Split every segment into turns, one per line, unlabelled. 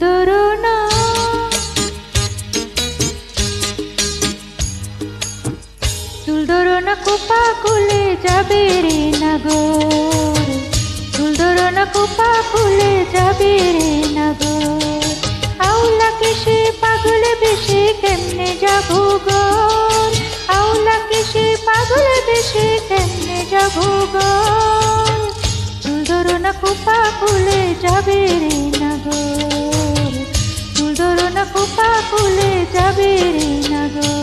ধরো না, চুল ধরো না কোপা খুলে যাবে রে নাগর, চুল ধরো না কোপা খুলে যাবে রে নাগর। আউলা কেশে পাগল বেশে কেমনে যাবো গর, আউলা কেশে পাগল বেশে কেমনে যাবো গর। চুল ধরো না কোপা খুলে যাবে রে নাগর, চুল ধরো না কোপা খুলে যাবে রে নাগর।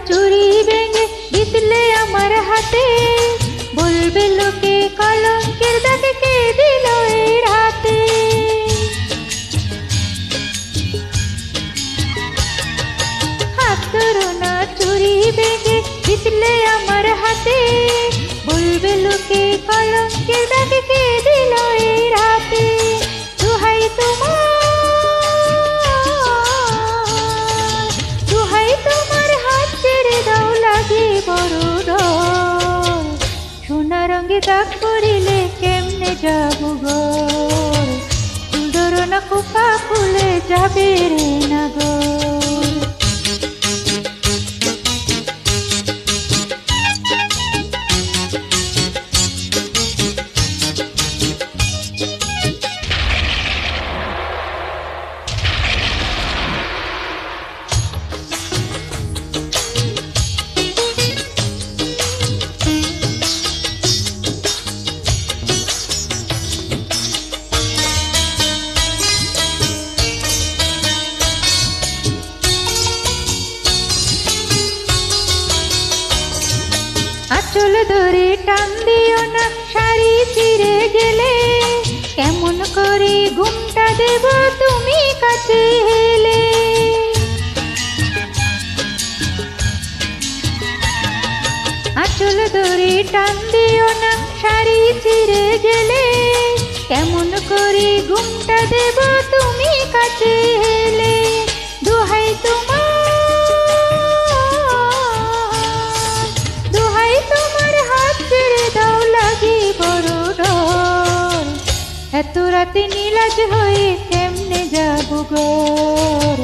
চুরি ভেঙে দিতলে আমার হাতে, বলবে লোকে কলঙ্কের দাগ কে দিল এই রাতে। হাত ধরো না চুরি ভেঙে দিতলে আমার হাতে, বলবে লোকে কলঙ্কের দাগ কে দিল এই রাতে। দুহাই তোমার, বড় ডর, সোনা রঙে দাগ করিলে কেমনে যাবো গর। চুল ধরো না কোপা খুলে যাবে রে নাগর। আঁচল ধরে টান দিও না শাড়ি ছিঁড়ে গেলে, কেমন করে ঘুমটা দেব তুমি কাছে হেলে। আঁচল ধরে টান দিও না শাড়ি ছিঁড়ে গেলে, কেমন করে ঘুমটা দেব তুমি কাছে হেলে। দোহাই তোমার, এত রাতে নীলাজ হয়ে কেমনে যাবো গর।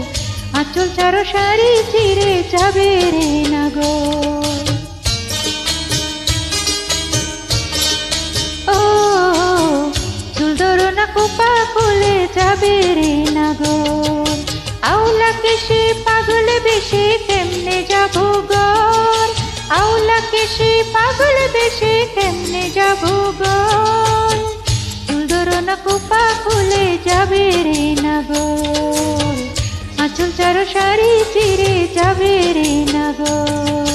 আঁচল ছাড়ো শাড়ি ছিঁড়ে যাবে রে নাগর। ও চুল ধরো না কোপা খুলে যাবে রে নাগর। আউলা কেশে পাগল বেশে কেমনে যাবো গর, আউলা কেশে পাগল বেশে কেমনে যাবো গর। কোপা খুলে যাবে রে নাগর, আঁচল ছাড়ো শাড়ি ছিঁড়ে যাবে রে নাগর।